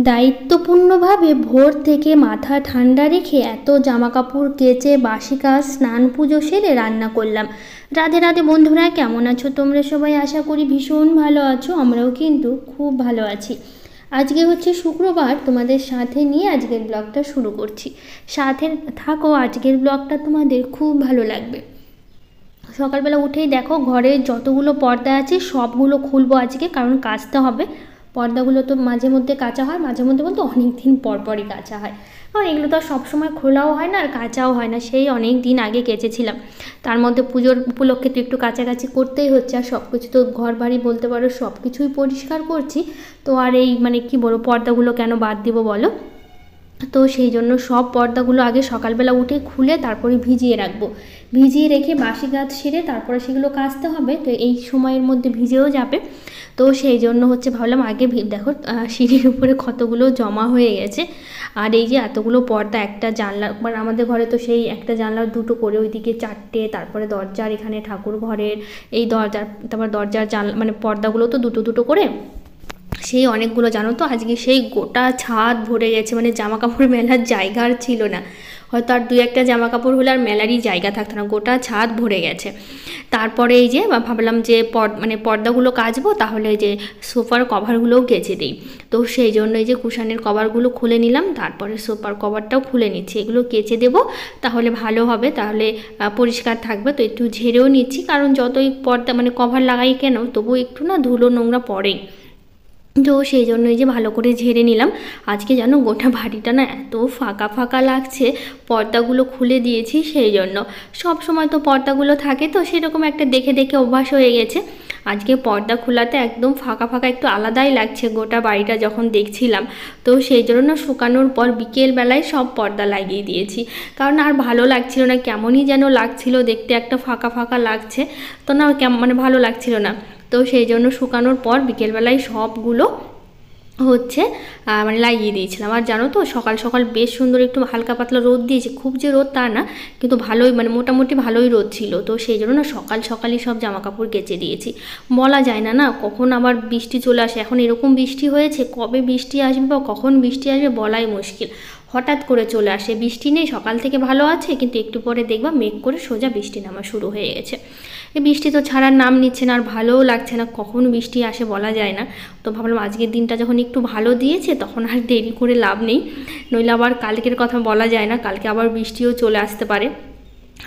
দায়িত্বপূর্ণভাবে ভোর থেকে মাথা ঠান্ডা রেখে এত জামাকাপড় কেচে বাসি কাজ স্নান পুজো সেরে রান্না করলাম। রাধে রাধে বন্ধুরা, কেমন আছো তোমরা সবাই? আশা করি ভীষণ ভালো আছো। আমরাও কিন্তু খুব ভালো আছি। আজকে হচ্ছে শুক্রবার, তোমাদের সাথে নিয়ে আজকের ব্লগটা শুরু করছি। সাথে থাকো, আজকের ব্লগটা তোমাদের খুব ভালো লাগবে। সকালবেলা উঠেই দেখো ঘরে যতগুলো পর্দা আছে সবগুলো খুলবো আজকে, কারণ কাচতে হবে। পর্দাগুলো তো মাঝে মধ্যে কাচা হয়, মাঝে মধ্যে বলতে অনেক দিন পরই কাচা হয়, কারণ এগুলো তো আর সবসময় খোলাও হয় না আর কাচাও হয় না। সেই অনেক দিন আগে কেচেছিলাম, তার মধ্যে পুজোর উপলক্ষে তো একটু কাচাকাচি করতেই হচ্ছে। আর সব কিছু তো ঘর বাড়ি বলতে পারো সব কিছুই পরিষ্কার করছি, তো আর এই কি বলবো, পর্দাগুলো কেন বাদ দিব বলো। তো সেই জন্য সব পর্দাগুলো আগে সকালবেলা উঠে খুলে তারপরে ভিজিয়ে রাখবো। ভিজিয়ে রেখে বাসি কাজ সেরে তারপরে সেগুলো কাচতে হবে, তো এই সময়ের মধ্যে ভিজেও যাবে। তো সেই জন্য হচ্ছে ভাবলাম আগে দেখো সিঁড়ির উপরে কতগুলো জমা হয়ে গেছে। আর এই যে এতগুলো পর্দা, একটা জানলা, আমাদের ঘরে তো সেই একটা জানলার দুটো করে, ওইদিকে চারটে, তারপরে দরজার এখানে ঠাকুর ঘরের এই দরজার, তারপর দরজার জানলা পর্দাগুলো তো দুটো দুটো করে, সেই অনেকগুলো। জানো তো আজকে সেই গোটা ছাদ ভরে গেছে, জামা কাপড় মেলার জায়গা আর ছিল না। হয়তো আর দুই একটা জামা কাপড় হলে আর মেলারই জায়গা থাকতো না, গোটা ছাদ ভরে গেছে। তারপরে এই যে ভাবলাম যে পর্দাগুলো কাচবো, তাহলে এই যে সোফার কভারগুলোও কেচে দিই। তো সেই জন্য এই যে কুশানের কভারগুলো খুলে নিলাম, তারপরে সোফার কভারটাও খুলে নিচ্ছি। এগুলো কেচে দেবো, তাহলে ভালো হবে, তাহলে পরিষ্কার থাকবে। তো একটু ঝেড়েও নিচ্ছি, কারণ যতই পর্দা কভার লাগাই কেন, তবু একটু না ধুলো নোংরা পড়েই। তো সেই জন্য এই যে ভালো করে ঝেড়ে নিলাম। আজকে জানো গোটা বাড়িটা না এত ফাঁকা ফাঁকা লাগছে, পর্দাগুলো খুলে দিয়েছি সেই জন্য। সব সময় তো পর্দাগুলো থাকে, তো সেরকম একটা দেখে দেখে অভ্যাস হয়ে গেছে। আজকে পর্দা খোলাতে একদম ফাঁকা ফাঁকা একটু আলাদাই লাগছে গোটা বাড়িটা যখন দেখছিলাম। তো সেই জন্য না শুকানোর পর বিকেলবেলায় সব পর্দা লাগিয়ে দিয়েছি, কারণ আর ভালো লাগছিল না, কেমনই যেন লাগছিল দেখতে, একটা ফাঁকা ফাঁকা লাগছে, তো না ভালো লাগছিল না। তো সেই জন্য শুকানোর পর বিকেলবেলায় সবগুলো হচ্ছে লাগিয়ে দিয়েছিলাম। আর জানো তো সকাল সকাল বেশ সুন্দর একটু হালকা পাতলা রোদ দিয়েছে, খুব যে রোদ তা না, কিন্তু ভালোই মোটামুটি ভালোই রোদ ছিল। তো সেই জন্য না সকাল সকালই সব জামা কাপড় কেচে দিয়েছি। বলা যায় না কখন আবার বৃষ্টি চলে আসে। এখন এরকম বৃষ্টি হয়েছে, কবে বৃষ্টি আসবে বা কখন বৃষ্টি আসবে বলাই মুশকিল। হঠাৎ করে চলে আসে, বৃষ্টি নেই, সকাল থেকে ভালো আছে, কিন্তু একটু পরে দেখবা মেঘ করে সোজা বৃষ্টি নামা শুরু হয়ে গেছে। এই বৃষ্টি তো ছাড়ার নাম নিচ্ছে না, আর ভালোও লাগছে না, কখন বৃষ্টি আসে বলা যায় না। তো ভাবলাম আজকের দিনটা যখন একটু ভালো দিয়েছে, তখন আর দেরি করে লাভ নেই, নইলে আবার কালকের কথা বলা যায় না, কালকে আবার বৃষ্টিও চলে আসতে পারে।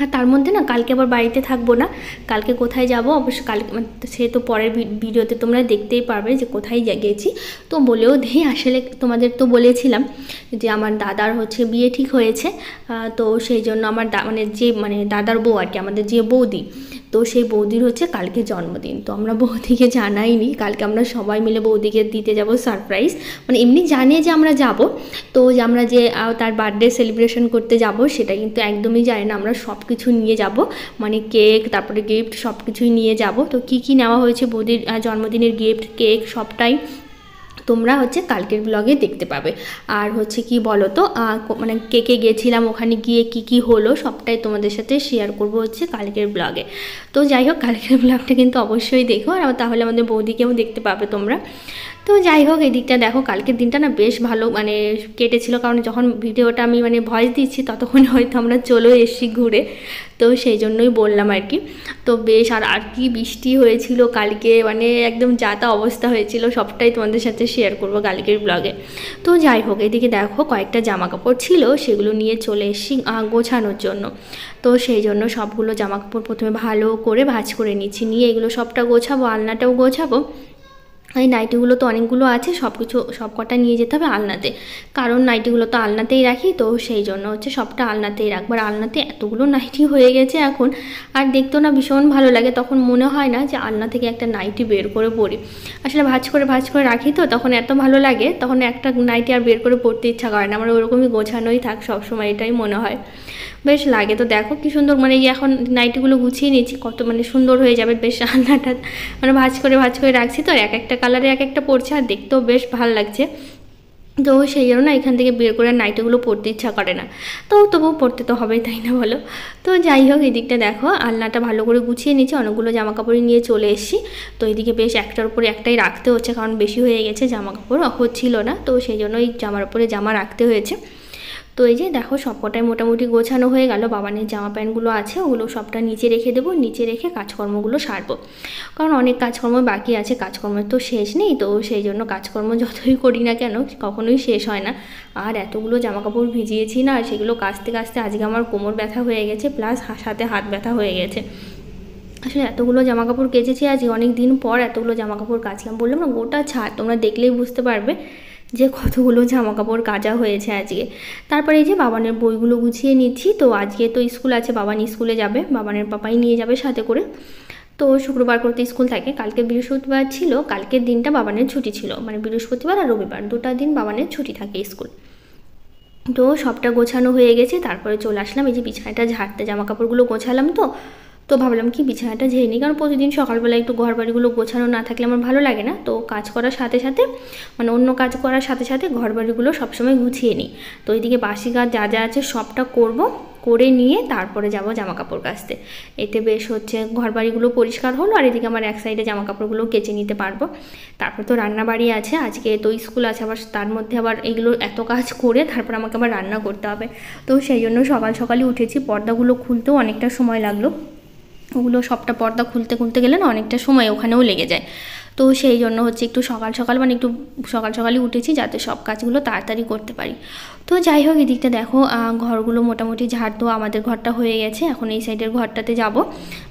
আর তার মধ্যে না কালকে আবার বাড়িতে থাকবো না, কালকে কোথায় যাব অবশ্য কালকে সে তো পরের ভিডিওতে তোমরা দেখতেই পারবে যে কোথায় গেছি। তো বলেও দিই, আসলে তোমাদের তো বলেছিলাম যে আমার দাদার হচ্ছে বিয়ে ঠিক হয়েছে। তো সেই জন্য আমার যে দাদার বউ আর কি, আমাদের যে বৌদি, তো সেই বৌদির হচ্ছে কালকে জন্মদিন। তো আমরা বৌদিকে জানাইনি, কালকে আমরা সবাই মিলে বৌদিকে দিতে যাব সারপ্রাইজ। এমনি জানিয়ে যে আমরা যাব, তো যে আমরা যে তার বার্থডে সেলিব্রেশন করতে যাব সেটা কিন্তু একদমই জানি না। আমরা সব কিছু নিয়ে যাব, কেক, তারপরে গিফট, সব কিছুই নিয়ে যাব। তো কি কি নেওয়া হয়েছে বৌদির জন্মদিনের গিফট, কেক, সবটাই তোমরা হচ্ছে কালকের ব্লগে দেখতে পাবে। আর হচ্ছে কি বলো তো, কেকে গেছিলাম, ওখানে গিয়ে কি কি হলো সবটাই তোমাদের সাথে শেয়ার করব হচ্ছে কালকের ব্লগে। তো যাই হোক, কালকের ব্লগটা কিন্তু অবশ্যই দেখো, আর তাহলে আমাদের বৌদিকেও দেখতে পাবে তোমরা। তো যাই হোক, এই দিকটা দেখো, কালকের দিনটা না বেশ ভালো কেটেছিল, কারণ যখন ভিডিওটা আমি ভয়েস দিচ্ছি ততক্ষণ হয়তো আমরা চলেও এসেছি ঘুরে। তো সেই জন্যই বললাম আর কি। তো বেশ, আর কি বৃষ্টি হয়েছিল কালকে, একদম যাতা অবস্থা হয়েছিল, সবটাই তোমাদের সাথে শেয়ার করব কালকের ব্লগে। তো যাই হোক, এদিকে দেখো কয়েকটা জামা কাপড় ছিল, সেগুলো নিয়ে চলে এসেছি গোছানোর জন্য। তো সেই জন্য সবগুলো জামা কাপড় প্রথমে ভালো করে ভাঁজ করে নিচ্ছি, নিয়ে এগুলো সবটা গোছাবো, আলনাটাও গোছাবো। এই নাইটিগুলো তো অনেকগুলো আছে, সব কটা নিয়ে যেতে হবে আলনাতে, কারণ নাইটিগুলো তো আলনাতেই রাখি। তো সেই জন্য হচ্ছে সবটা আলনাতেই রাখবার। আলনাতে এতগুলো নাইটি হয়ে গেছে এখন, আর দেখতেও না ভীষণ ভালো লাগে, তখন মনে হয় না যে আলনা থেকে একটা নাইটি বের করে পরি। আসলে ভাঁজ করে রাখি, তো তখন এত ভালো লাগে, তখন একটা নাইটি আর বের করে পরতে ইচ্ছা করে না, আমার ওরকমই গোছানোই থাক সবসময়, এটাই মনে হয়, বেশ লাগে। তো দেখো কি সুন্দর, এখন নাইটিগুলো গুছিয়ে নিচ্ছি, কত সুন্দর হয়ে যাবে বেশ আলনাটা, ভাঁজ করে রাখছি, তো এক একটা কালারে এক একটা পড়ছে, আর দেখতেও বেশ ভালো লাগছে। তো সেই জন্য না এখান থেকে বের করে নাইটিগুলো পরতে ইচ্ছা করে না, তো তবুও পরতে তো হবেই, তাই না বলো। তো যাই হোক, এদিকটা দেখো আলনাটা ভালো করে গুছিয়ে নিচ্ছি, অনেকগুলো জামা কাপড়ই নিয়ে চলে এসেছি। তো এদিকে বেশ একটার উপরে একটাই রাখতে হচ্ছে, কারণ বেশি হয়ে গেছে, জামা কাপড় হচ্ছিল না, তো সেই জন্য এই জামার উপরে জামা রাখতে হয়েছে। তো এই যে দেখো সবকটাই মোটামুটি গোছানো হয়ে গেল। বাবানের জামা প্যান্টগুলো আছে, ওগুলো সবটা নিচে রেখে দেবো, নিচে রেখে কাজকর্মগুলো সারবো, কারণ অনেক কাজকর্ম বাকি আছে, কাজকর্মের তো শেষ নেই। তো সেই জন্য কাজকর্ম যতই করি না কেন কখনোই শেষ হয় না। আর এতগুলো জামা কাপড় ভিজিয়েছি না, সেগুলো কাচতে কাচতে আজকে আমার কোমর ব্যথা হয়ে গেছে, প্লাস সাথে হাত ব্যথা হয়ে গেছে। আসলে এতগুলো জামা কাপড় কেচেছি আজকে, অনেক দিন পর এতগুলো জামা কাপড় কাচলাম। বললাম না গোটা ছাদ, তোমরা দেখলেই বুঝতে পারবে যে কতগুলো জামা কাপড় কাচা হয়েছে আজকে। তারপরে এই যে বাবানের বইগুলো গুছিয়ে নিচ্ছি। তো আজকে তো স্কুল আছে, বাবান স্কুলে যাবে, বাবানের পাপাই নিয়ে যাবে সাথে করে। তো শুক্রবার করতে স্কুল থাকে, কালকে বৃহস্পতিবার ছিল, কালকের দিনটা বাবানের ছুটি ছিল, মানে বৃহস্পতিবার আর রবিবার দুটা দিন বাবানের ছুটি থাকে স্কুল। তো সবটা গোছানো হয়ে গেছে, তারপরে চলে আসলাম এই যে বিছানাটা ঝাড়তে, জামা কাপড়গুলো গোছালাম। তো ভাবলাম কি বিছানাটা ঝেড়ে নিই, কারণ প্রতিদিন সকালবেলা একটু ঘর বাড়িগুলো গোছানো না থাকলে আমার ভালো লাগে না। তো কাজ করার সাথে সাথে মানে অন্য কাজ করার সাথে সাথে ঘর বাড়িগুলো সবসময় গুছিয়ে নিই। তো এইদিকে বাসি কাজ যা যা আছে সবটা করব, করে নিয়ে তারপরে যাব জামা কাপড় কাচতে। এতে বেশ হচ্ছে ঘর বাড়িগুলো পরিষ্কার হলো, আর এদিকে আমার এক সাইডে জামা কাপড়গুলো কেচে নিতে পারবো। তারপর তো রান্না বাড়ি আছে, আজকে তো স্কুল আছে, আবার তার মধ্যে আবার এগুলো এত কাজ করে তারপর আমাকে আবার রান্না করতে হবে। তো সেই জন্য সকাল সকালই উঠেছি, পর্দাগুলো খুলতেও অনেকটা সময় লাগলো, ওগুলো সবটা পর্দা খুলতে খুলতে গেলে না অনেকটা সময় ওখানেও লেগে যায়। তো সেই জন্য হচ্ছে একটু সকাল সকাল মানে একটু সকাল সকালই উঠেছি, যাতে সব কাজগুলো তাড়াতাড়ি করতে পারি। তো যাই হোক, এদিকটা দেখো ঘরগুলো মোটামুটি ঝাড় দেওয়া আমাদের ঘরটা হয়ে গেছে। এখন এই সাইডের ঘরটাতে যাব,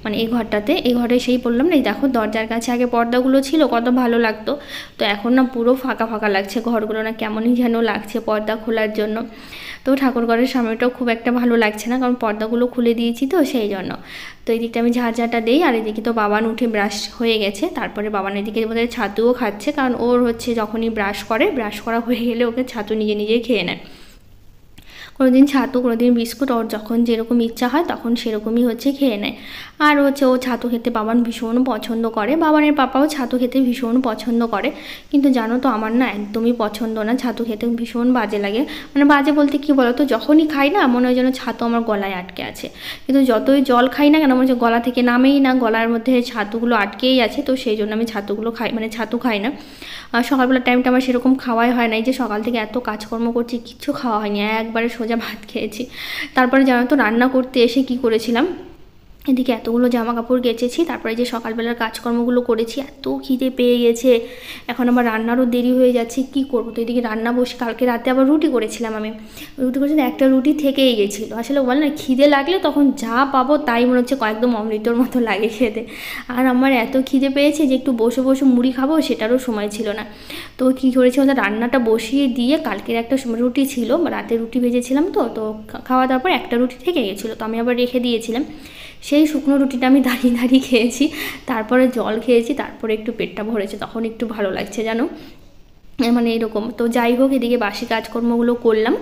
মানে এই ঘরটাতে, এই ঘরে সেই বললাম না, এই দেখো দরজার কাছে আগে পর্দাগুলো ছিল, কত ভালো লাগতো। তো এখন না পুরো ফাঁকা ফাঁকা লাগছে ঘরগুলো, না কেমনই যেন লাগছে পর্দা খোলার জন্য। তো ঠাকুরঘরের সামনেটাও খুব একটা ভালো লাগছে না, কারণ পর্দাগুলো খুলে দিয়েছি তো সেই জন্য। তো এই দিকটা আমি ঝাড়ঝাড়টা দিই, আর এদিকে তো বাবান উঠে ব্রাশ হয়ে গেছে, তারপরে বাবান এদিকে বোধহয় ছাতুও খাচ্ছে, কারণ ওর হচ্ছে যখনই ব্রাশ করা হয়ে গেলে ওকে ছাতু নিজে নিজেই খেয়ে নেয়। কোনোদিন ছাতু কোনোদিন বিস্কুট, ওর যখন যেরকম ইচ্ছা হয় তখন সেরকমই হচ্ছে খেয়ে নেয়। আর হচ্ছে ও ছাতু খেতে বাবান ভীষণ পছন্দ করে, বাবানের পাপাও ছাতু খেতে ভীষণ পছন্দ করে। কিন্তু জানো তো আমার না একদমই পছন্দ না, ছাতু খেতে ভীষণ বাজে লাগে। মানে বাজে বলতে কী বলো তো, যখনই খাই না মনে হয় যেন ছাতু আমার গলায় আটকে আছে, কিন্তু যতই জল খাই না কেন মনে হচ্ছে গলা থেকে নামেই না, গলার মধ্যে ছাতুগুলো আটকেই আছে। তো সেই জন্য আমি ছাতুগুলো খাই, মানে ছাতু খাই না। আর সকালবেলার টাইমটা আমার সেরকম খাওয়াই হয় না, এই যে সকাল থেকে এত কাজকর্ম করছি কিচ্ছু খাওয়া হয়নি, একবারে সোজা ভাত খেয়েছি। তারপরে জানো তো রান্না করতে এসে কি করেছিলাম, এদিকে এতগুলো জামা কাপড় কেচেছি, তারপরে যে সকালবেলার কাজকর্মগুলো করেছি, এত খিদে পেয়ে গেছে, এখন আবার রান্নারও দেরি হয়ে যাচ্ছে, কি করবো। তো এদিকে রান্না বসে, কালকে রাতে আবার রুটি করেছিলাম, আমি রুটি করেছিলাম, একটা রুটি থেকেই গেছিলো। আসলে বল না খিদে লাগলে তখন যা পাবো তাই মনে হচ্ছে একদম অমৃতর মতো লাগে খেতে। আর আমার এত খিদে পেয়েছে যে একটু বসে বসে মুড়ি খাবো সেটারও সময় ছিল না। তো কী করেছি, ওদের রান্নাটা বসিয়ে দিয়ে, কালকের একটা রুটি ছিল, রাতে রুটি ভেজেছিলাম, তো তো খাওয়া দাওয়ার পর একটা রুটি থেকে গেছিলো, তো আমি আবার রেখে দিয়েছিলাম। সেই শুকনো রুটিটা আমি দাঁড়িয়ে দাঁড়িয়ে খেয়েছি, তারপরে জল খেয়েছি, তারপরে একটু পেটটা ভরেছে, তখন একটু ভালো লাগছে জানো, মানে এরকম। তো যাই হোক, এদিকে বাসি কাজকর্মগুলো করলাম,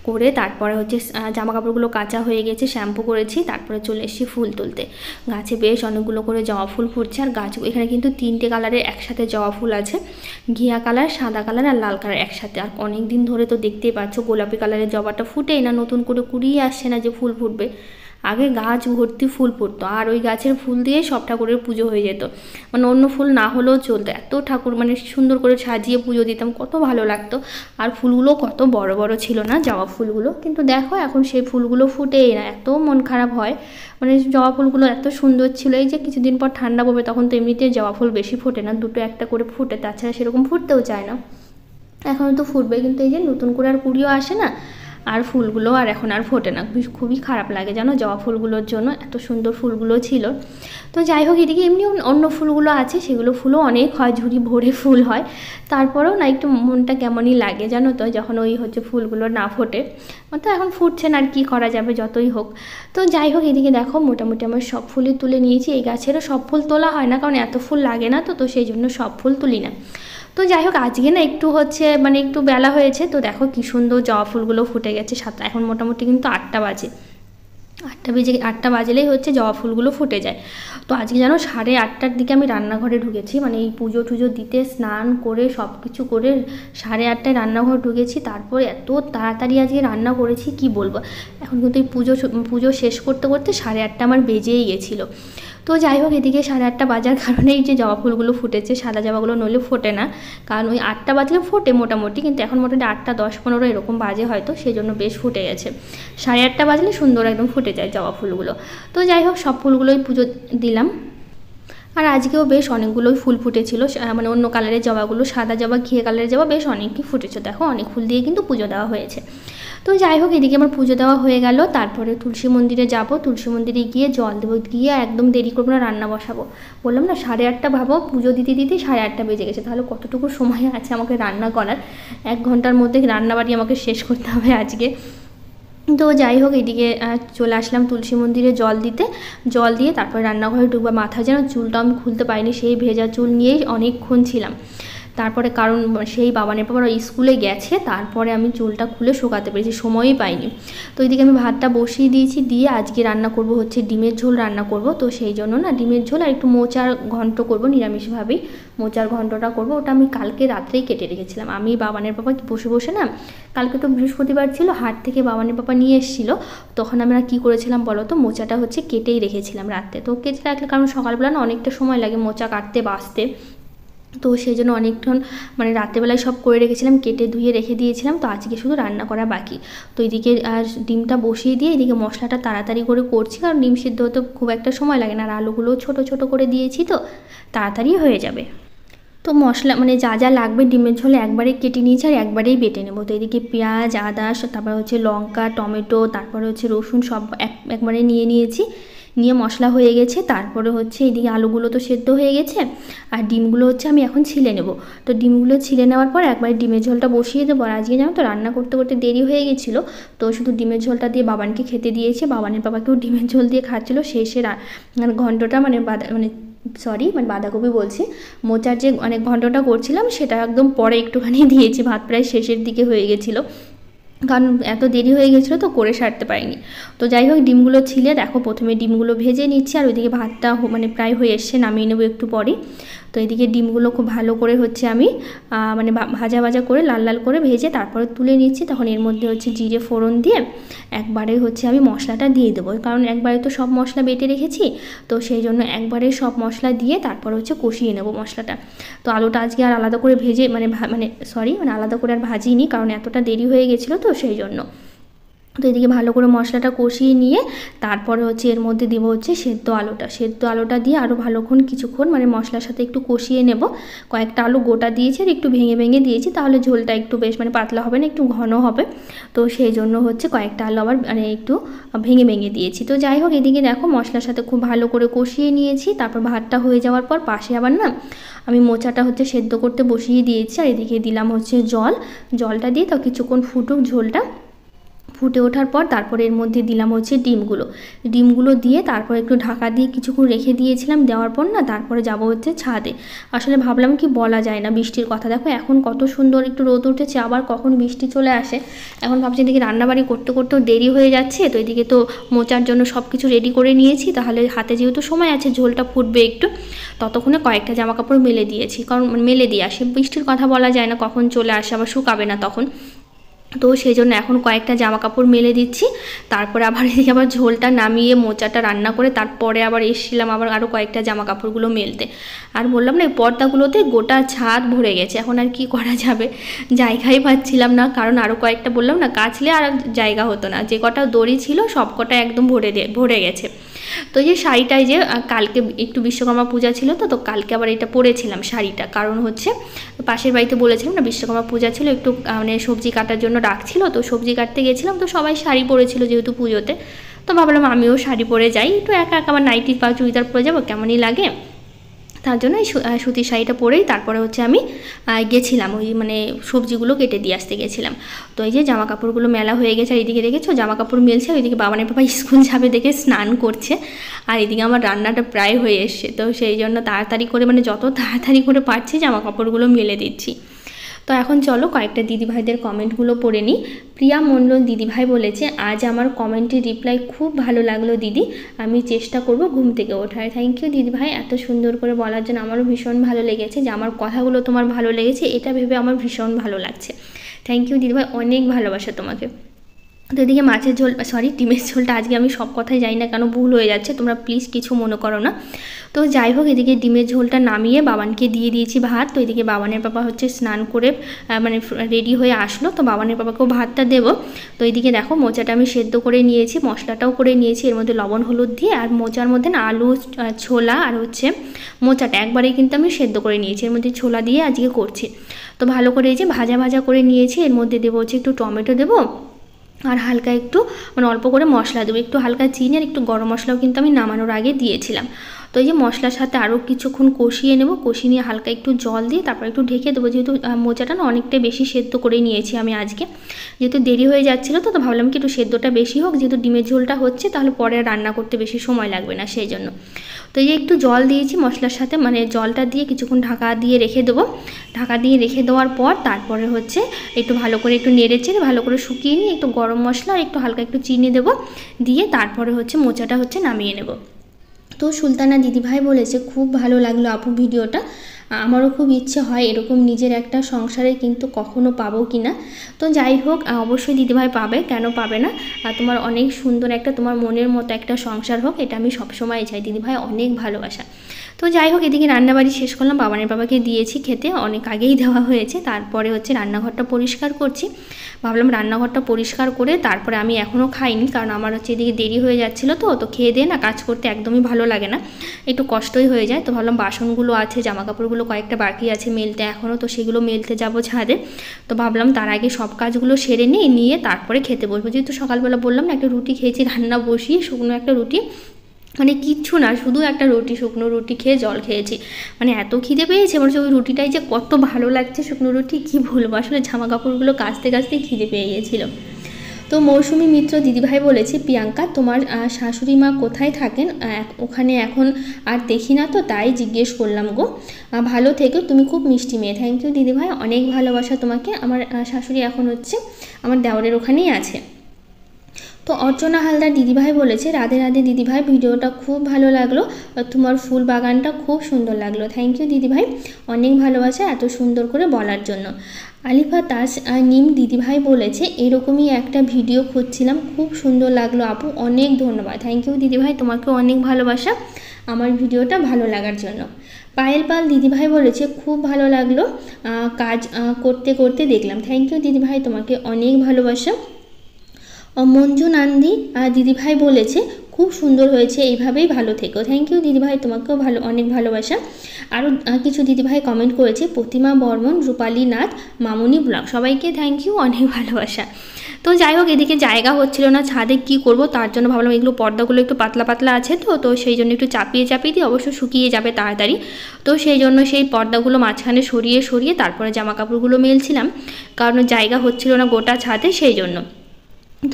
করে তারপরে হচ্ছে জামা কাপড়গুলো কাচা হয়ে গেছে, শ্যাম্পু করেছি, তারপরে চলে এসেছি ফুল তুলতে। গাছে বেশ অনেকগুলো করে জবা ফুল ফুটছে, আর গাছ এখানে কিন্তু 3টে কালারের একসাথে জবা ফুল আছে, ঘিয়া কালার, সাদা কালার আর লাল কালার একসাথে। আর অনেক দিন ধরে তো দেখতেই পাচ্ছ গোলাপি কালারের জবাটা ফুটেই না, নতুন করে কুড়িয়ে আসছে না যে ফুল ফুটবে। আগে গাছ ভর্তি ফুল ফুটতো, আর ওই গাছের ফুল দিয়ে সব ঠাকুরের পুজো হয়ে যেত, মানে অন্য ফুল না হলেও চলতো, এত ঠাকুর মানে সুন্দর করে সাজিয়ে পুজো দিতাম, কত ভালো লাগতো। আর ফুলগুলো কত বড় বড় ছিল না জবা ফুলগুলো, কিন্তু দেখো এখন সেই ফুলগুলো ফুটেই না, এত মন খারাপ হয়। মানে জবা ফুলগুলো এত সুন্দর ছিল, এই যে কিছুদিন পর ঠান্ডা পড়বে তখন তো এমনিতে জবা ফুল বেশি ফোটে না, দুটো একটা করে ফুটে, তাছাড়া সেরকম ফুটতেও চায় না। এখন তো ফুটবে, কিন্তু এই যে নতুন করে আর কুড়িও আসে না, আর ফুলগুলো আর এখন আর ফোটে না, খুবই খারাপ লাগে জানো জবা ফুলগুলোর জন্য, এত সুন্দর ফুলগুলো ছিল। তো যাই হোক, এদিকে এমনি অন্য ফুলগুলো আছে, সেগুলো ফুলও অনেক হয়, ঝুড়ি ভরে ফুল হয়, তারপরেও না একটু মনটা কেমনই লাগে জানো তো, যখন ওই হচ্ছে ফুলগুলো না ফোটে। তো এখন ফুটছে না, আর কী করা যাবে যতই হোক। তো যাই হোক, এদিকে দেখো মোটামুটি আমার সব ফুলই তুলে নিয়েছি, এই গাছেরও সব ফুল তোলা হয় না, কারণ এত ফুল লাগে না, তো সেই জন্য সব ফুল তুলি না। তো যাই হোক, আজকে না একটু হচ্ছে মানে একটু বেলা হয়েছে, তো দেখো কী সুন্দর জবা ফুলগুলো ফুটে গেছে, এখন মোটামুটি কিন্তু 8টা বাজে। আটটা বাজলেই হচ্ছে জবা ফুলগুলো ফুটে যায়। তো আজকে যেন 8:30টার দিকে আমি রান্নাঘরে ঢুকেছি, মানে এই পুজো টুজো দিতে স্নান করে সব কিছু করে 8:30টায় রান্নাঘর ঢুকেছি। তারপর এত তাড়াতাড়ি আজকে রান্না করেছি কি বলবো। এখন কিন্তু এই পুজো শেষ করতে করতে 8:30 আমার বেজেই গেছিলো। তো যাই হোক, এদিকে 8:30 বাজার কারণেই যে জবা ফুলগুলো ফুটেছে, সাদা জবাগুলো নইলে ফোটে না, কারণ ওই 8টা বাজলে ফোটে মোটামুটি, কিন্তু এখন মোটামুটি 8:10-15 এরকম বাজে হয়তো, সেই জন্য বেশ ফুটে গেছে। 8:30 বাজলে সুন্দর একদম ফুটে যায় জবা ফুলগুলো। তো যাই হোক, সব ফুলগুলোই পুজো দিলাম। আর আজকেও বেশ অনেকগুলোই ফুল ফুটেছিল, মানে অন্য কালারের জবাগুলো, সাদা জবা, ঘিয়ে কালারের জবা বেশ অনেকই ফুটেছে। দেখো অনেক ফুল দিয়ে কিন্তু পুজো দেওয়া হয়েছে। তো যাই হোক, এদিকে আমার পুজো দেওয়া হয়ে গেল। তারপরে তুলসী মন্দিরে যাব, তুলসী মন্দিরে গিয়ে জল দেবো, গিয়ে একদম দেরি করবো না, রান্না বসাবো। বললাম না 8:30 ভাবো, পুজো দিতে 8:30 বেজে গেছে, তাহলে কতটুকু সময় আছে আমাকে রান্না করার। 1 ঘন্টার মধ্যে রান্নাবাড়ি আমাকে শেষ করতে হবে আজকে। তো যাই হোক, এদিকে চলে আসলাম তুলসী মন্দিরে জল দিতে। জল দিয়ে তারপর রান্নাঘরে ঢুকবো। মাথায় যেন চুলটা আমি খুলতে পারিনি, সেই ভেজা চুল নিয়েই অনেকক্ষণ ছিলাম। তারপরে কারণ সেই বাবানের বাবার স্কুলে গেছে, তারপরে আমি চুলটা খুলে শুকাতে পেরেছি, সময়ই পাইনি। তো এইদিকে আমি ভাতটা বসিয়ে দিয়েছি, দিয়ে আজকে রান্না করব হচ্ছে ডিমের ঝোল রান্না করব। তো সেই জন্য না ডিমের ঝোল আর একটু মোচার ঘন্ট করব, নিরামিষভাবেই মোচার ঘন্টটা করব। ওটা আমি কালকে রাত্রেই কেটে রেখেছিলাম। আমি বাবানের বাবা বসে বসে না, কালকে তো বৃহস্পতিবার ছিল, হাট থেকে বাবানের বাবা নিয়ে এসেছিলো, তখন আমরা কী করেছিলাম বলো তো, মোচাটা হচ্ছে কেটেই রেখেছিলাম রাত্রে। তো কেটে রাখলে কারণ সকালবেলা না অনেকটা সময় লাগে মোচা কাটতে বাছতে, তো সেই জন্য অনেকক্ষণ মানে রাত্রেবেলায় সব করে রেখেছিলাম, কেটে ধুয়ে রেখে দিয়েছিলাম। তো আজকে শুধু রান্না করা বাকি। তো এদিকে ডিমটা বসিয়ে দিয়ে এদিকে মশলাটা তাড়াতাড়ি করে করছি, কারণ ডিম সিদ্ধ হতে খুব একটা সময় লাগে না, আর আলুগুলোও ছোটো ছোটো করে দিয়েছি, তো তাড়াতাড়ি হয়ে যাবে। তো মশলা মানে যা যা লাগবে ডিমের ঝোলে একবারে কেটে নিয়েছি আর একবারেই বেটে নেবো। তো এদিকে পেঁয়াজ, আদা, তারপরে হচ্ছে লঙ্কা, টমেটো, তারপরে হচ্ছে রসুন সব একবারে নিয়ে নিয়েছি। নিয়ে মশলা হয়ে গেছে। তারপরে হচ্ছে এইদিকে আলুগুলো তো সেদ্ধ হয়ে গেছে, আর ডিমগুলো হচ্ছে আমি এখন ছিলে নেব। তো ডিমগুলো ছিলে নেওয়ার পর একবারে ডিমের ঝোলটা বসিয়ে দেবো। আর আজকে জানো তো রান্না করতে করতে দেরি হয়ে গেছিলো, তো শুধু ডিমের ঝোলটা দিয়ে বাবানকে খেতে দিয়েছে, বাবানের বাবাকেও ডিমের ঝোল দিয়ে খাচ্ছিলো। শেষে ঘন্টটা মানে বাঁধাকপি বলছি, মোচার যে ঘন্টটা করছিলাম সেটা একদম পরে একটুখানি দিয়েছি, ভাত প্রায় শেষের দিকে হয়ে গেছিলো, কারণ এত দেরি হয়ে গেছিলো তো করে সারতে পারিনি। তো যাই হোক, ডিমগুলো ছিলে দেখো, প্রথমে ডিমগুলো ভেজে নিচ্ছি, আর ওইদিকে ভাতটা মানে প্রায় হয়ে এসছে, নামিয়ে নেবো একটু পরে। তো এদিকে ডিমগুলো খুব ভালো করে হচ্ছে আমি মানে ভাজা ভাজা করে লাল লাল করে ভেজে তারপরে তুলে নিচ্ছি। তখন এর মধ্যে হচ্ছে জিরে ফোড়ন দিয়ে একবারে হচ্ছে আমি মশলাটা দিয়ে দেবো, কারণ একবারে তো সব মশলা বেটে রেখেছি, তো সেই জন্য একবারে সব মশলা দিয়ে তারপর হচ্ছে কষিয়ে নেবো মশলাটা। তো আলুটা আজকে আর আলাদা করে ভেজে মানে আলাদা করে আর ভাজিনি, কারণ এতটা দেরি হয়ে গেছিলো তো সেই জন্য। তো এদিকে ভালো করে মশলাটা কষিয়ে নিয়ে তারপরে হচ্ছে এর মধ্যে দেবো হচ্ছে সেদ্ধ আলুটা দিয়ে আরও কিছুক্ষণ মানে মশলার সাথে একটু কষিয়ে নেব। কয়েকটা আলু গোটা দিয়েছি আর একটু ভেঙে ভেঙে দিয়েছি, তাহলে ঝোলটা একটু বেশ মানে পাতলা হবে না, একটু ঘন হবে। তো সেই জন্য হচ্ছে কয়েকটা আলু আবার মানে একটু ভেঙে ভেঙে দিয়েছি। তো যাই হোক, এদিকে দেখো মশলার সাথে খুব ভালো করে কষিয়ে নিয়েছি। তারপর ভাতটা হয়ে যাওয়ার পর পাশে আবার না আমি মোচাটা হচ্ছে সেদ্ধ করতে বসিয়ে দিয়েছি, আর এদিকে দিলাম হচ্ছে জলটা দিয়ে তো কিছুক্ষণ ফুটুক, ঝোলটা ফুটে ওঠার পর তারপরে এর মধ্যে দিলাম হচ্ছে ডিমগুলো দিয়ে তারপর একটু ঢাকা দিয়ে কিছুক্ষণ রেখে দিয়েছিলাম। দেওয়ার পর না তারপরে যাব হচ্ছে ছাদে। আসলে ভাবলাম কি বলা যায় না বৃষ্টির কথা, দেখো এখন কত সুন্দর একটু রোদ উঠেছে, আবার কখন বৃষ্টি চলে আসে। এখন ভাবছি এদিকে রান্নাবাড়ি করতে করতেও দেরি হয়ে যাচ্ছে, তো এদিকে তো মোচার জন্য সব কিছু রেডি করে নিয়েছি, তাহলে হাতে যেহেতু সময় আছে, ঝোলটা ফুটবে একটু, ততক্ষণে কয়েকটা জামাকাপড় মেলে দিয়েছি, কারণ মেলে দিয়ে আসে, বৃষ্টির কথা বলা যায় না কখন চলে আসে, আবার শুকাবে না তখন। তো সেই জন্য এখন কয়েকটা জামা কাপড় মেলে দিচ্ছি। তারপরে আবার এদিকে আবার ঝোলটা নামিয়ে মোচাটা রান্না করে তারপরে আবার এসেছিলাম আবার আরও কয়েকটা জামা কাপড়গুলো মেলতে। আর বললাম না এই পর্দাগুলোতে গোটা ছাদ ভরে গেছে, এখন আর কি করা যাবে, জায়গাই পাচ্ছিলাম না, কারণ আরও কয়েকটা বললাম না কাচলে আর জায়গা হতো না, যে কটা দড়ি ছিল সব কটা একদম ভরে গেছে। তো এই যে শাড়িটাই যে কালকে একটু বিশ্বকর্মা পূজা ছিল, তো কালকে আবার এটা পরেছিলাম শাড়িটা, কারণ হচ্ছে পাশের বাড়িতে বলেছিলাম না বিশ্বকর্মা পূজা ছিল, একটু মানে সবজি কাটার জন্য ডাকছিল, তো সবজি কাটতে গেছিলাম, তো সবাই শাড়ি পরেছিল যেহেতু পুজোতে, তো ভাবলাম আমিও শাড়ি পরে যাই, একটু একা একা আমার নাইটি বা চুড়িদার পরে যাবো কেমনই লাগে, তার জন্য এই সুতির শাড়িটা পরেই তারপরে হচ্ছে আমি গেছিলাম ওই মানে সবজিগুলো কেটে দিয়ে আসতে গেছিলাম। তো এই যে জামা কাপড়গুলো মেলা হয়ে গেছে, আর এদিকে দেখেছো জামা কাপড় মেলছে, আর ওইদিকে বাবানের বাবা স্কুল যাবে দেখে স্নান করছে, আর এদিকে আমার রান্নাটা প্রায় হয়ে এসছে, তো সেই জন্য তাড়াতাড়ি করে মানে যত তাড়াতাড়ি করে পারছি জামা কাপড়গুলো মেলে দিচ্ছি। তো এখন চলো কয়েকটা দিদিভাইদের কমেন্টগুলো পড়ে নিই। প্রিয়া মণ্ডল দিদিভাই বলেছে, আজ আমার কমেন্টের রিপ্লাই খুব ভালো লাগলো দিদি, আমি চেষ্টা করব ঘুম থেকে ওঠার। থ্যাংক ইউ দিদিভাই, এত সুন্দর করে বলার জন্য। আমারও ভীষণ ভালো লেগেছে যে আমার কথাগুলো তোমার ভালো লেগেছে, এটা ভেবে আমার ভীষণ ভালো লাগছে। থ্যাংক ইউ দিদিভাই, অনেক ভালোবাসা তোমাকে। তো এদিকে মাছের ঝোল, সরি ডিমের ঝোলটা, আজকে আমি সব কথাই জানি না কেন ভুল হয়ে যাচ্ছে, তোমরা প্লিজ কিছু মনে করো না। তো যাই হোক, এদিকে ডিমের ঝোলটা নামিয়ে বাবানকে দিয়ে দিয়েছি ভাত। তো এদিকে বাবানের বাবা হচ্ছে স্নান করে মানে রেডি হয়ে আসলো, তো বাবানের বাবাকেও ভাতটা দেবো। তো এইদিকে দেখো মোচাটা আমি সেদ্ধ করে নিয়েছি, মশলাটাও করে নিয়েছি, এর মধ্যে লবণ হলুদ দিয়ে, আর মোচার মধ্যে না আলু ছোলা আর হচ্ছে মোচাটা একবারেই কিন্তু আমি সেদ্ধ করে নিয়েছি, এর মধ্যে ছোলা দিয়ে আজকে করছি। তো ভালো করে এই যে ভাজা ভাজা করে নিয়েছি, এর মধ্যে দেবো হচ্ছে একটু টমেটো দেবো, আর হালকা একটু মানে অল্প করে মশলা দেবো, একটু হালকা চিনি আর একটু গরম মশলাও কিন্তু আমি নামানোর আগে দিয়েছিলাম। তো এই যে মশলার সাথে আরও কিছুক্ষণ কষিয়ে নেব, কষিয়ে নিয়ে হালকা একটু জল দিয়ে তারপর একটু ঢেকে দেবো, যেহেতু মোচাটা না অনেকটাই বেশি সেদ্ধ করে নিয়েছি আমি আজকে, যেহেতু দেরি হয়ে যাচ্ছিলো। তো ভাবলাম কি একটু সেদ্ধটা বেশি হোক, যেহেতু ডিমের ঝোলটা হচ্ছে, তাহলে পরে রান্না করতে বেশি সময় লাগবে না, সেই জন্য। তো এই যে একটু জল দিয়েছি মশলার সাথে, মানে জলটা দিয়ে কিছুক্ষণ ঢাকা দিয়ে রেখে দেবো। ঢাকা দিয়ে রেখে দেওয়ার পর তারপরে হচ্ছে একটু ভালো করে একটু নেড়ে চেড়ে ভালো করে শুকিয়ে নিয়ে একটু গরম মশলা আর একটু হালকা একটু চিনি দেবো, দিয়ে তারপরে হচ্ছে মোচাটা হচ্ছে নামিয়ে নেব। তো সুলতানা দিদিভাই বলেছে, খুব ভালো লাগলো আপু ভিডিওটা, আমারও খুব ইচ্ছে হয় এরকম নিজের একটা সংসারে, কিন্তু কখনো পাবো কি না। তো যাই হোক, অবশ্যই দিদিভাই পাবে, কেন পাবে না। আর তোমার অনেক সুন্দর একটা তোমার মনের মতো একটা সংসার হোক, এটা আমি সবসময় চাই দিদিভাই, অনেক ভালোবাসা। তো যাই হোক, এদিকে রান্নাবাড়ি শেষ করলাম, বাবানের বাবাকে দিয়েছি খেতে, অনেক আগেই দেওয়া হয়েছে। তারপরে হচ্ছে রান্নাঘরটা পরিষ্কার করছি, ভাবলাম রান্নাঘরটা পরিষ্কার করে তারপরে, আমি এখনও খাইনি কারণ আমার হচ্ছে এদিকে দেরি হয়ে যাচ্ছিলো। তো খেয়ে দিয়ে না কাজ করতে একদমই ভালো লাগে না, একটু কষ্টই হয়ে যায়। তো ভাবলাম বাসনগুলো আছে, জামাকাপড়গুলো কয়েকটা বাকি আছে মেলতে এখনও, তো সেগুলো মেলতে যাব ছাদে। তো ভাবলাম তার আগে সব কাজগুলো সেরে নিয়ে তারপরে খেতে বসবো, যেহেতু সকালবেলা বললাম না একটা রুটি খেয়েছি, রান্না বসিয়ে শুকনো একটা রুটি, মানে কিচ্ছু না, শুধু একটা রুটি, শুকনো রুটি খেয়ে জল খেয়েছি, মানে এত খিদে পেয়েছে মনে হচ্ছে ওই রুটিটাই যে কত ভালো লাগছে, শুকনো রুটি কী বলবো, আসলে জামা কাপড়গুলো কাচতে কাচতে খিদে পেয়ে গিয়েছিলো। তো মৌসুমী মিত্র দিদিভাই বলেছে, প্রিয়াঙ্কা তোমার শাশুড়ি মা কোথায় থাকেন, ওখানে এখন আর দেখি না, তো তাই জিজ্ঞেস করলাম গো, ভালো থেকো, তুমি খুব মিষ্টি মেয়ে। থ্যাংক ইউ দিদিভাই, অনেক ভালোবাসা তোমাকে। আমার শাশুড়ি এখন হচ্ছে আমার দেওরের ওখানেই আছে। তো অর্চনা হালদার দিদিভাই বলেছে, রাধে রাধে দিদিভাই, ভিডিওটা খুব ভালো লাগলো, তোমার ফুল বাগানটা খুব সুন্দর লাগলো। থ্যাংক ইউ দিদিভাই, অনেক ভালোবাসা এত সুন্দর করে বলার জন্য। আলিফা তাস নিম দিদিভাই বলেছে, এরকমই একটা ভিডিও খুঁজছিলাম, খুব সুন্দর লাগলো আপু, অনেক ধন্যবাদ। থ্যাংক ইউ দিদিভাই, তোমাকে অনেক ভালোবাসা আমার ভিডিওটা ভালো লাগার জন্য। পায়েল পাল দিদিভাই বলেছে, খুব ভালো লাগলো, কাজ করতে করতে দেখলাম। থ্যাংক ইউ দিদিভাই, তোমাকে অনেক ভালোবাসা। মঞ্জু নান্দি দিদিভাই বলেছে, খুব সুন্দর হয়েছে, এইভাবেই ভালো থেকো। থ্যাংক ইউ দিদিভাই, তোমাকেও অনেক ভালোবাসা। আরও কিছু দিদিভাই কমেন্ট করেছে, প্রতিমা বর্মন, রূপালী নাথ, মামুনি ব্লগ, সবাইকে থ্যাংক ইউ, অনেক ভালোবাসা। তো যাই হোক, এদিকে জায়গা হচ্ছিল না ছাদে, কি করব, তার জন্য ভাবলাম এগুলো পর্দাগুলো একটু পাতলা পাতলা আছে, তো সেই জন্য একটু চাপিয়ে দিই, অবশ্য শুকিয়ে যাবে তাড়াতাড়ি। তো সেই জন্য সেই পর্দাগুলো মাঝখানে সরিয়ে তারপরে জামা কাপড়গুলো মেলছিলাম, কারণ জায়গা হচ্ছিল না গোটা ছাদে, সেই জন্য।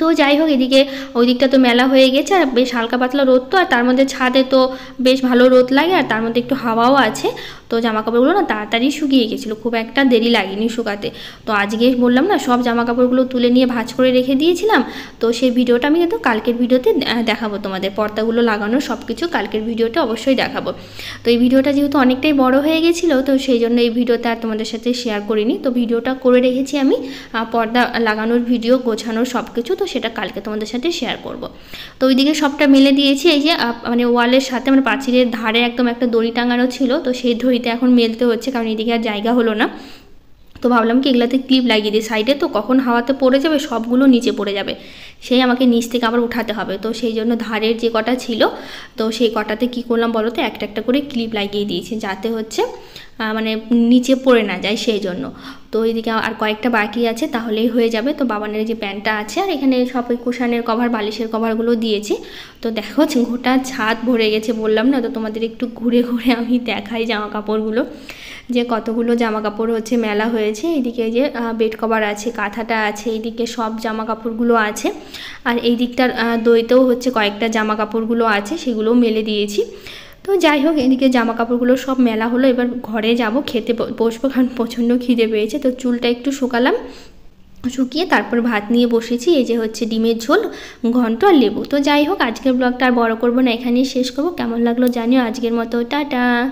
তো যাই হোক, এদিকে ওই দিকটা তো মেলা হয়ে গেছে, আর বেশ হালকা পাতলা রোদ, তো আর তার মধ্যে ছাদে তো বেশ ভালো রোদ লাগে, আর তার মধ্যে একটু হাওয়াও আছে, তো জামা কাপড়গুলো না তাড়াতাড়ি শুকিয়ে গেছিলো, খুব একটা দেরি লাগেনি শুকাতে। তো আজকে বললাম না সব জামা কাপড়গুলো তুলে নিয়ে ভাঁজ করে রেখে দিয়েছিলাম, তো সেই ভিডিওটা আমি কিন্তু কালকের ভিডিওতে দেখাবো তোমাদের, পর্দাগুলো লাগানো সব কিছু কালকের ভিডিওতে অবশ্যই দেখাবো। তো এই ভিডিওটা যেহেতু অনেকটাই বড় হয়ে গেছিলো, তো সেই জন্য এই ভিডিওটা আর তোমাদের সাথে শেয়ার করিনি, তো ভিডিওটা করে রেখেছি আমি, পর্দা লাগানোর ভিডিও, গোছানোর সব কিছু, তো সেটা কালকে তোমাদের সাথে শেয়ার করব। তো ওইদিকে সবটা মেলে দিয়েছি, এই যে মানে ওয়ালের সাথে মানে পাঁচিলের ধারে একদম একটা দড়ি টাঙানো ছিল, তো সেই দড়িতে এখন মেলতে হচ্ছে, কারণ এদিকে আর জায়গা হলো না। তো ভাবলাম কি এগুলাতে ক্লিপ লাগিয়ে দিই সাইডে, তো কখন হাওয়াতে পড়ে যাবে সবগুলো নিচে পড়ে যাবে, সেই আমাকে নিচ থেকে আবার উঠাতে হবে। তো সেই জন্য ধারের যে কটা ছিল, তো সেই কটাতে কি করলাম বলো তো, একটা একটা করে ক্লিপ লাগিয়ে দিয়েছি, যাতে হচ্ছে মানে নিচে পড়ে না যায়, সেই জন্য। তো এইদিকে আর কয়েকটা বাকি আছে, তাহলেই হয়ে যাবে। তো বাবানের যে প্যান্টটা আছে, আর এখানে সব ওই কুশানের কভার, বালিশের কভারগুলো দিয়েছি। তো দেখো গোটা ছাদ ভরে গেছে, বললাম না, তো তোমাদের একটু ঘুরে ঘুরে আমি দেখাই জামা কাপড়গুলো, যে কতগুলো জামা কাপড় হচ্ছে মেলা হয়েছে। এইদিকে যে বেড কভার আছে, কাঁথাটা আছে, এইদিকে সব জামা কাপড়গুলো আছে, আর এই দিকটার দইতেও হচ্ছে কয়েকটা জামা কাপড়গুলো আছে, সেগুলোও মেলে দিয়েছি। তো যাই হোক, এদিকে জামা কাপড়গুলো সব মেলা হলো, এবার ঘরে যাব, খেতে বসবো, কারণ প্রচণ্ড খিদে পেয়েছে। তো চুলটা একটু শুকালাম, শুকিয়ে তারপর ভাত নিয়ে বসেছি। এই যে হচ্ছে ডিমের ঝোল, ঘন্ট আর লেবু। তো যাই হোক, আজকের ব্লগটা আর বড় করবো না, এখানেই শেষ করবো। কেমন লাগলো জানিও। আজকের মতো টাটা।